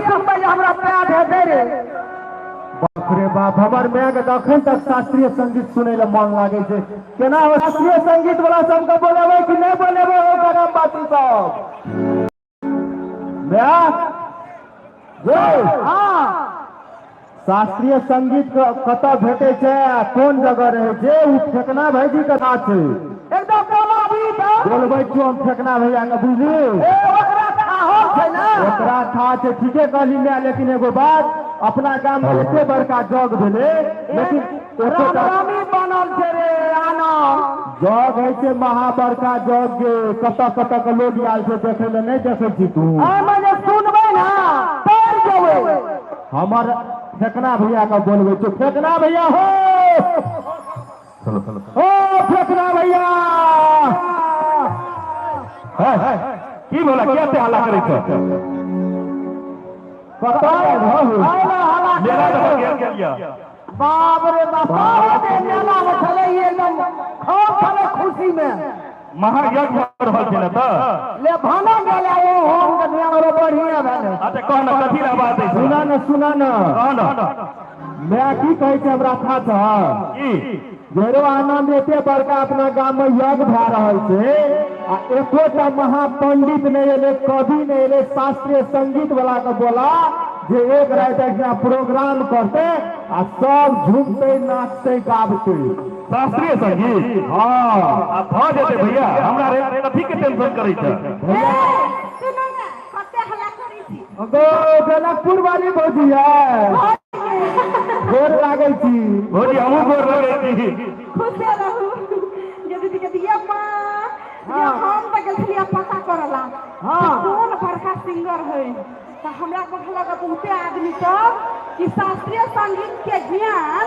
सुनबै हमरा प्यार है दे रे। बाप रे बाप हमर माय के अखन तक शास्त्रीय संगीत सुनै ले मन लागे छै। केना हो शास्त्रीय संगीत वाला सबके बोलेबै कि नहीं बोलेबै ओ गरम बाती सब? माय जय हां शास्त्रीय संगीत कतऽ भेटै छै, कोन जगह रहै छै? उ फेकना भाईजी के ना छै एकदम बोला भी तो बोलबै छौ हम फेकना भैया के बुझली ए ओकरा खाहो छै ना ओकरा था छै। ठीके कहली माय, लेकिन एगो बात अपना गाम में एते बड़का जग भेलै लेकिन रामी बनल छै रे आना जग है छै महाबड़का जग के कतऽ कतऽ के लोग आयल छै देखे ले, नहीं देखे छी तू? एमे जे सुनबै ना तैर जेबै। हमर फेकना भैया का बोलबै तो फेकना भैया हो ओ फेकना भैया की बोला क्या से हल्ला करे छ पता है मेरा तो गया बाप रे बाप दे मेला में चले एकदम खूब चले खुशी में महायज्ञ कर रहल छै न त ले भाना गेला ओ हम के दुनिया में बढ़िया भेले। अच्छा कह न कथी ला बात है? सुना न कह न मैं की कहै छै हमरा था की घेरो आनंद एते बड़का अपना गाम में यज्ञ भए रहल छै आ एकोटा महापंडित नहीं एले, कवि नहीं एले, शास्त्रीय संगीत वाला के बोला जे एक रात एकटा प्रोग्राम करते आ सब झुमते नाचते गाबते शास्त्रीय संगीत। हाँ अब भ जेते भैया, हमरा रे कथी के टेंशन करै छ? सुनो ना कते हल्ला करै छी। गो जनकपुर वाली भौजी है गोर लागै छी भौजी, हमहू गोर लागै छी। खुश रहू जल्दी के दिया मां ये हम त गेल छलिए पता करला हां कौन बड़का सिंगर है त हमरा कहला का बहुते आदमी सब कि शास्त्रीय संगीत के ज्ञान